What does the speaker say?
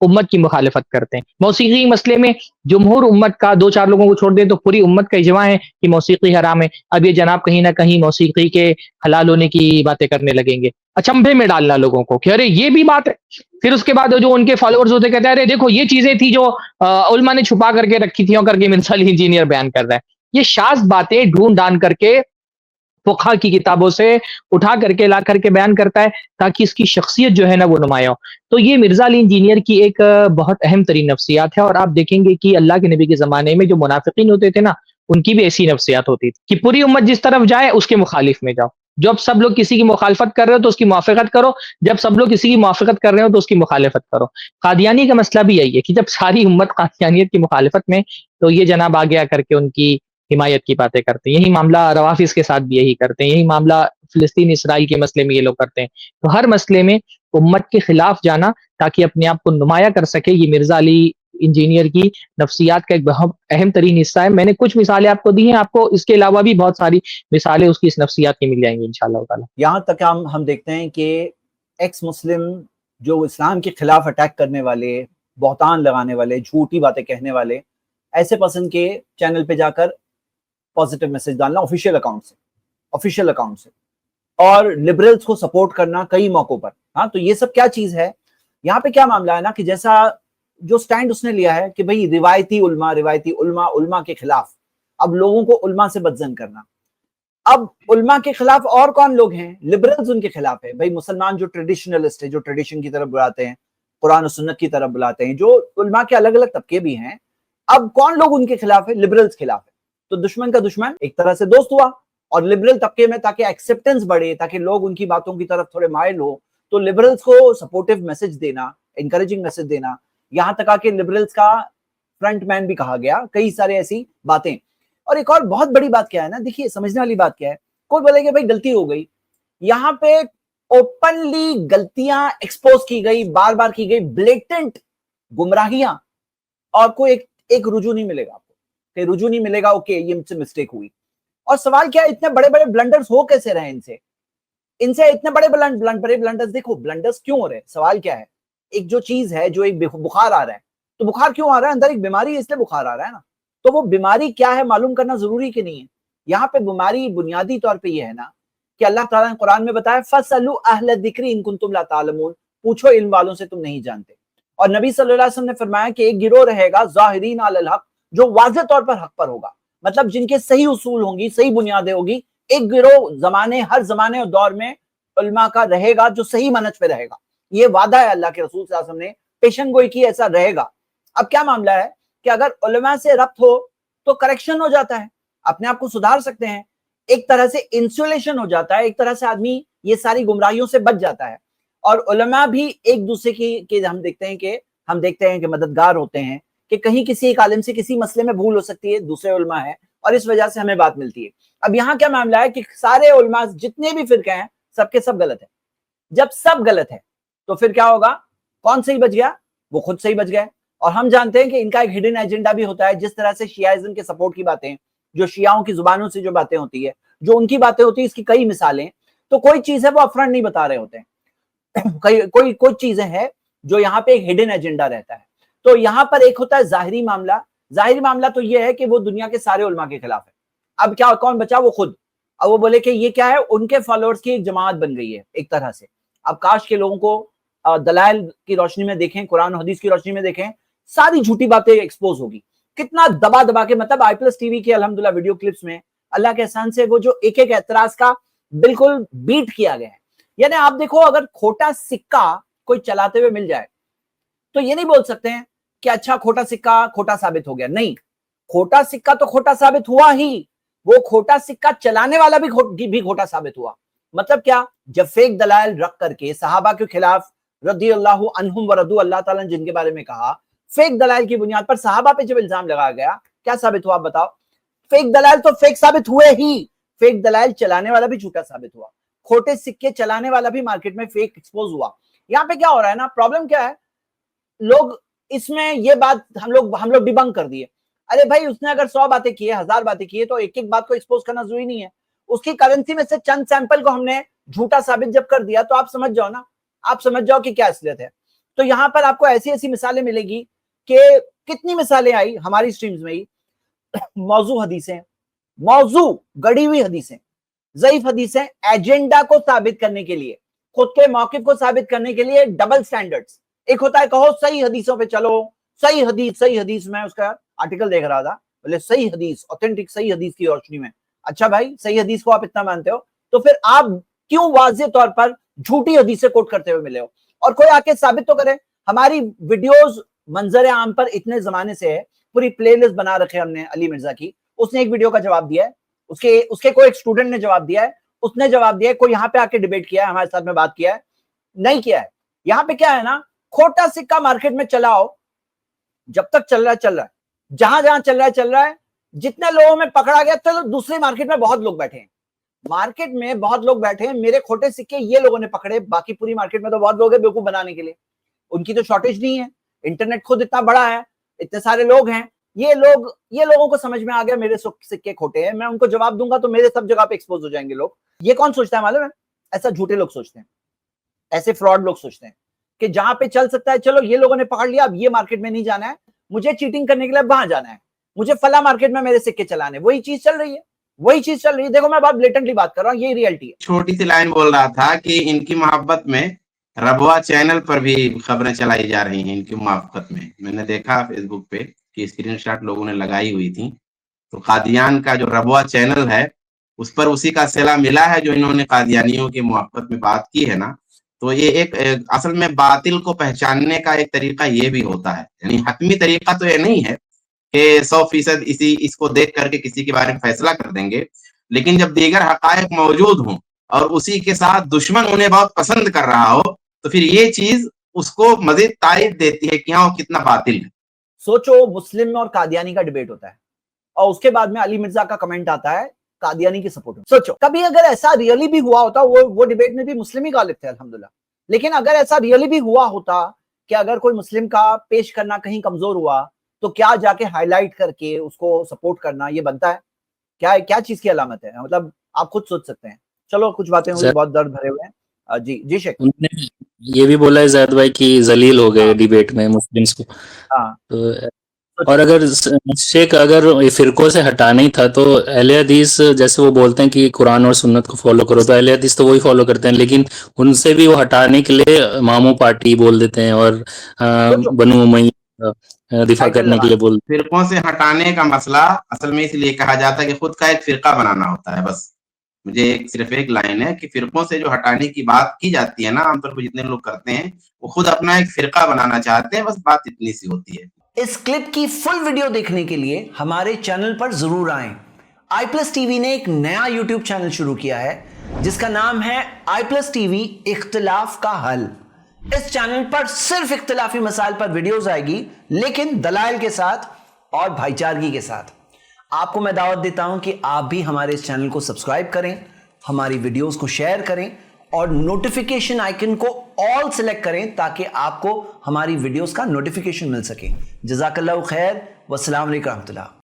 امت کی مخالفت کرتے ہیں. موسیقی مسئلے میں جمہور امت کا 2-4 لوگوں کو چھوڑ دیں تو پوری امت کا اجماع ہے کہ موسیقی حرام ہے. اب یہ جناب کہیں نہ کہیں موسیقی کے حلال ہونے کی باتیں کرنے لگیں گے, اچنبھے میں ڈالنا لوگوں کو کہ ارے یہ بھی بات ہے. پھر اس کے بعد جو ان کے فالوورز ہوتے کہتے ہیں ارے دیکھو یہ چیزیں تھی جو علماء نے چھپا کر کے رکھی تھیں اور کر کے مرزا علی انجینئر بیان کر رہا ہے. یہ شاذ باتیں ڈھونڈ ڈان کر کے فقہ کی کتابوں سے اٹھا کر کے لا کر کے بیان کرتا ہے تاکہ اس کی شخصیت جو ہے نا وہ نمایاں ہو. تو یہ مرزا علی انجینئر کی ایک بہت اہم ترین نفسیات ہے, اور آپ دیکھیں گے کہ اللہ کے نبی کے زمانے میں جو منافقین ہوتے تھے نا ان کی بھی ایسی نفسیات ہوتی تھی کہ پوری امت جس طرف جائے اس کے مخالف میں جاؤ. جب سب لوگ کسی کی مخالفت کر رہے ہو تو اس کی موافقت کرو, جب سب لوگ کسی کی موافقت کر رہے ہو تو اس کی مخالفت کرو. قادیانی کا مسئلہ بھی یہی ہے کہ جب ساری امت قادیانیت کی مخالفت میں تو یہ جناب آگے آ کر کے ان کی حمایت کی باتیں کرتے ہیں. یہی معاملہ روافظ کے ساتھ بھی یہی کرتے ہیں, یہی معاملہ فلسطین اسرائیل کے مسئلے میں یہ لوگ کرتے ہیں. تو ہر مسئلے میں امت کے خلاف جانا تاکہ اپنے آپ کو نمایاں کر سکے, یہ مرزا علی انجینئر کی نفسیات کا ایک بہت اہم ترین حصہ ہے. میں نے کچھ مثالیں آپ کو دی ہیں, آپ کو اس کے علاوہ بھی بہت ساری مثالیں اس کی اس نفسیات کی مل جائیں گی انشاءاللہ تعالی. یہاں تک ہم دیکھتے ہیں کہ ایکس مسلم جو اسلام کے خلاف اٹیک کرنے والے, بہتان لگانے والے, جھوٹی باتیں کہنے والے, ایسے پسند کے چینل پہ جا کر پازیٹیو میسج ڈالنا آفیشیل اکاؤنٹ سے اور لبرلز کو سپورٹ کرنا کئی موقعوں پر. ہاں تو یہ سب کیا چیز ہے, یہاں پہ کیا معاملہ ہے نا کہ جیسا جو سٹینڈ اس نے لیا ہے کہ بھئی روایتی علماء کے خلاف, اب لوگوں کو علماء سے بدظن کرنا. اب علماء کے خلاف اور کون لوگ ہیں؟ لبرلز ان کے خلاف ہے. بھئی مسلمان جو ٹریڈیشنلسٹ ہے, جو ٹریڈیشن کی طرف بلاتے ہیں, قرآن و سنت کی طرف بلاتے ہیں, جو علماء کے الگ الگ طبقے بھی ہیں, اب کون لوگ ان کے خلاف ہے؟ لبرلز خلاف ہے. تو دشمن کا دشمن ایک طرح سے دوست ہوا, اور لبرل طبقے میں تاکہ ایکسیپٹنس بڑھے, تاکہ لوگ ان کی باتوں کی طرف تھوڑے مائل ہو, تو لبرلز کو سپورٹیو میسج دینا, انکریجنگ میسج دینا, یہاں تک آ کے لبرلز کا فرنٹ مین بھی کہا گیا, کئی سارے ایسی باتیں. اور ایک اور بہت بڑی بات کیا ہے نا, دیکھیے سمجھنے والی بات کیا ہے, کوئی بولے کہ بھائی غلطی ہو گئی, یہاں پہ اوپنلی غلطیاں ایکسپوز کی گئی, بار بار کی گئی, بلیٹنٹ گمراہیاں, اور کوئی ایک رجوع نہیں ملے گا آپ کو, کہ رجوع نہیں ملے گا اوکے یہ مجھ سے مسٹیک ہوئی. اور سوال کیا ہے, اتنے بڑے بڑے بلنڈرز ہو کیسے رہے ان سے اتنے بڑے بلنڈرز. دیکھو بلنڈرز کیوں ہو رہے, سوال کیا ہے, ایک جو چیز ہے, جو ایک بخار آ رہا ہے, تو بخار کیوں آ رہا ہے؟ اندر ایک بیماری ہے اس لیے بخار آ رہا ہے نا. تو وہ بیماری کیا ہے معلوم کرنا ضروری کہ نہیں ہے. یہاں پہ بیماری بنیادی طور پہ یہ ہے نا کہ اللہ تعالیٰ نے قرآن میں بتایا فَاسْأَلُوا أَهْلَ الذِّكْرِ إِن كُنتُمْ لَا تَعْلَمُونَ, پوچھو علم والوں سے تم نہیں جانتے. اور نبی صلی اللہ علیہ وسلم نے فرمایا کہ ایک گروہ رہے گا ظاہرین علی الحق, جو واضح طور پر حق پر ہوگا, مطلب جن کے صحیح اصول ہوں گی, صحیح بنیادیں ہوگی. ایک گروہ ہر زمانے اور دور میں علماء کا رہے گا جو صحیح منہج پہ رہے گا. یہ وعدہ ہے اللہ کے رسول صلی اللہ علیہ وسلم نے پیشن گوئی کی, ایسا رہے گا. اب کیا معاملہ ہے کہ اگر علماء سے ربط ہو تو کریکشن ہو جاتا ہے, اپنے آپ کو سدھار سکتے ہیں, ایک طرح سے انسولیشن ہو جاتا ہے, ایک طرح سے آدمی یہ ساری گمراہیوں سے بچ جاتا ہے. اور علماء بھی ایک دوسرے کی ہم دیکھتے ہیں کہ مددگار ہوتے ہیں, کہ کہیں کسی ایک عالم سے کسی مسئلے میں بھول ہو سکتی ہے, دوسرے علماء ہیں, اور اس وجہ سے ہمیں بات ملتی ہے. اب یہاں کیا معاملہ ہے کہ سارے علماء جتنے بھی فرقے ہیں سب کے سب غلط ہیں. جب سب غلط ہے تو پھر کیا ہوگا, کون صحیح بچ گیا؟ وہ خود صحیح بچ گئے. اور ہم جانتے ہیں کہ ان کا ایک ہڈن ایجنڈا بھی ہوتا ہے, جس طرح سے شیعہ کے سپورٹ کی باتیں, جو شیعوں کی زبانوں سے جو باتیں ہوتی ہے, جو ان کی باتیں ہوتی ہے, اس کی کئی مثالیں. تو کوئی چیز ہے وہ افرنٹ نہیں بتا رہے ہوتے ہیں, کوئی چیزیں ہیں جو یہاں پہ ایک ہڈن ایجنڈا رہتا ہے. تو یہاں پر ایک ہوتا ہے ظاہری معاملہ تو یہ ہے کہ وہ دنیا کے سارے علماء کے خلاف ہے. اب کیا کون بچا؟ وہ خود. اب وہ بولے کہ یہ کیا ہے, ان کے فالوورز کی ایک جماعت بن گئی ہے ایک طرح سے. اب کاش کے لوگوں کو دلائل کی روشنی میں دیکھیں, قرآن و حدیث کی روشنی میں دیکھیں, ساری جھوٹی باتیں ایکسپوز ہوگی. کتنا دبا کے, مطلب i+TV کے الحمدللہ ویڈیو کلپس میں اللہ کے احسان سے وہ جو ایک اعتراض کا بالکل بیٹ کیا گیا ہے. یعنی آپ دیکھو, اگر کھوٹا سکہ کوئی چلاتے ہوئے مل جائے تو یہ نہیں بول سکتے ہیں کہ اچھا کھوٹا سکہ کھوٹا ثابت ہو گیا. نہیں, کھوٹا سکہ تو کھوٹا ثابت ہوا ہی, وہ کھوٹا سکہ چلانے والا بھی کھوٹا ثابت ہوا. مطلب کیا؟ جب فیک دلائل رکھ کر کے صحابہ کے خلاف رضی اللہ عنہم ورضوا, اللہ تعالیٰ نے جن کے بارے میں کہا, فیک دلائل کی بنیاد پر صحابہ پہ جب الزام لگایا گیا, کیا ثابت ہوا آپ بتاؤ؟ فیک دلائل تو فیک ثابت ہوئے ہی, فیک دلائل چلانے والا بھی جھوٹا ثابت ہوا, کھوٹے سکے چلانے والا بھی مارکیٹ میں فیک ایکسپوز ہوا. یہاں پہ کیا ہو رہا ہے نا, پرابلم کیا ہے, لوگ اس میں یہ بات ہم لوگ ڈیبنک کر دیے. ارے بھائی اس نے اگر 100 باتیں کی ہے, 1000 باتیں کی ہے, تو ایک بات کو ایکسپوز کرنا ضروری نہیں ہے. اس کی کرنسی میں سے چند سیمپل کو ہم نے جھوٹا ثابت جب کر دیا, تو آپ سمجھ جاؤ نا, آپ سمجھ جاؤ کہ کیا اصلیت ہے. تو یہاں پر آپ کو ایسی ایسی مثالیں ملے گی کہ کتنی مثالیں آئی ہماری سٹریمز میں ہی، موضوع حدیثیں، موضوع گڑی ہوئی حدیثیں، ضعیف حدیثیں، ایجنڈا کو ثابت کرنے کے لیے، خود کے موقف کو ثابت کرنے کے لیے ڈبل سٹینڈرڈز. ایک ہوتا ہے کہو صحیح حدیثوں پہ چلو، صحیح حدیث، میں اس کا آرٹیکل دیکھ رہا تھا، بولے صحیح حدیث، اوتھینٹک صحیح حدیث کی روشنی میں. اچھا بھائی صحیح حدیث کو آپ اتنا مانتے ہو تو پھر آپ کیوں واضح طور پر جھوٹی حدیثیں کوٹ کرتے ہوئے ملے ہو؟ اور کوئی آ کے ثابت تو کرے. ہماری ویڈیوز منظر عام پر اتنے زمانے سے ہے، پوری پلے لسٹ بنا رکھے ہم نے علی مرزا کی. اس نے ایک ویڈیو کا جواب دیا ہے، اس کے کوئی ایک اسٹوڈنٹ نے جواب دیا ہے، اس نے جواب دیا ہے، کوئی یہاں پہ آ کے ڈیبیٹ کیا ہے، ہمارے ساتھ میں بات کیا ہے؟ نہیں کیا ہے. یہاں پہ کیا ہے نا، کھوٹا سکہ مارکیٹ میں چلاؤ، جب تک چل رہا ہے، جہاں جہاں چل رہا ہے، جتنے لوگوں میں پکڑا گیا تو دوسری مارکیٹ میں بہت لوگ بیٹھے ہیں، مارکیٹ میں بہت لوگ بیٹھے ہیں، میرے کھوٹے سکے یہ لوگوں نے پکڑے، باقی پوری مارکیٹ میں تو بہت لوگ ہیں بیوقوف بنانے کے لیے. ان کی تو شارٹیج نہیں ہے، انٹرنیٹ خود اتنا بڑا ہے، اتنے سارے لوگ ہیں، یہ لوگوں کو سمجھ میں آ گیا میرے سکے کھوٹے ہیں، میں ان کو جواب دوں گا تو میرے سب جگہ پہ ایکسپوز ہو جائیں گے لوگ. یہ کون سوچتا ہے معلوم ہے؟ ایسا جھوٹے لوگ سوچتے ہیں، ایسے فراڈ لوگ سوچتے ہیں کہ جہاں پہ چل سکتا ہے چلو یہ لوگوں نے پکڑ لیا، اب یہ مارکیٹ میں نہیں جانا ہے، مجھے چیٹنگ کرنے کے لیے وہاں جانا ہے، مجھے فلاں مارکیٹ میں میرے سکے چلانے. وہی چیز چل رہی ہے. دیکھو میں بہت بلیٹنٹلی بات کر رہا ہوں، یہی ریئلٹی ہے. چھوٹی سی لائن بول رہا تھا کہ ان کی محبت میں ربوا چینل پر بھی خبریں چلائی جا رہی ہیں ان کی موافقت میں نے دیکھا فیس بک پہ کہ اسکرین شاٹ لوگوں نے لگائی ہوئی تھی. تو قادیان کا جو ربوا چینل ہے اس پر اسی کا صلہ ملا ہے جو انہوں نے قادیانیوں کی موافقت میں بات کی ہے نا. تو یہ ایک اصل میں باطل کو پہچاننے کا ایک طریقہ یہ بھی ہوتا ہے، یعنی حتمی طریقہ تو یہ نہیں ہے کہ 100% اس کو دیکھ کر کے کسی کے بارے میں فیصلہ کر دیں گے، لیکن جب دیگر حقائق موجود ہوں اور اسی کے ساتھ دشمن انہیں بہت پسند کر رہا ہو تو پھر یہ چیز اس کو مزید تائید دیتی ہے کہ ہاں وہ کتنا باطل ہے. سوچو مسلم اور قادیانی کا ڈیبیٹ ہوتا ہے اور اس کے بعد میں علی مرزا کا کمنٹ آتا ہے قادیانی کی سپورٹ میں. سوچو کبھی اگر ایسا ریئلی بھی ہوا ہوتا، وہ ڈیبیٹ میں بھی مسلم ہی غالب تھے الحمدللہ، لیکن اگر ایسا ریئلی بھی ہوا ہوتا کہ اگر کوئی مسلم کا پیش کرنا کہیں کمزور ہوا تو کیا جا کے ہائی لائٹ کر کے اس کو سپورٹ کرنا یہ بنتا ہے؟ کیا چیز کی علامت ہے؟ مطلب آپ خود سوچ سکتے ہیں. چلو کچھ باتیں ہوئی، بہت درد بھرے ہوئے ہیں. جی شیخ. انہوں نے یہ بھی بولا ہے زید بھائی کی ذلیل ہو گئے ڈیبیٹ میں مسلمس کو. تو اور اگر شیخ اگر فرقوں سے ہٹانا ہی تھا تو اہل حدیث جیسے وہ بولتے ہیں کہ قرآن اور سنت کو فالو کرو، تو اہل حدیث تو وہی فالو کرتے ہیں، لیکن ان سے بھی وہ ہٹانے کے لیے ماموں پارٹی بول دیتے ہیں اور بنو امیہ دفاع کرنے کے لیے بولتے ہیں. فرقوں سے ہٹانے کا مسئلہ اصل میں اس لیے کہا جاتا ہے کہ خود کا ایک فرقہ بنانا ہوتا ہے. بس مجھے صرف ایک لائن ہے کہ فرقوں سے جو ہٹانے کی بات کی جاتی ہے نا، عام طور پر جتنے لوگ کرتے ہیں وہ خود اپنا ایک فرقہ بنانا چاہتے ہیں، بس بات اتنی سی ہوتی ہے. اس کلپ کی فل ویڈیو دیکھنے کے لیے ہمارے چینل پر ضرور آئیں. آئی پلس ٹی وی نے ایک نیا یوٹیوب چینل شروع کیا ہے جس کا نام ہے آئی پلس ٹی وی اختلاف کا حل. اس چینل پر صرف اختلافی مسائل پر ویڈیوز آئے گی، لیکن دلائل کے ساتھ اور بھائی چارگی کے ساتھ. آپ کو میں دعوت دیتا ہوں کہ آپ بھی ہمارے اس چینل کو سبسکرائب کریں، ہماری ویڈیوز کو شیئر کریں اور نوٹیفیکیشن آئیکن کو آل سلیکٹ کریں تاکہ آپ کو ہماری ویڈیوز کا نوٹیفیکیشن مل سکے. جزاک اللہ خیر، والسلام علیکم ورحمۃ اللہ.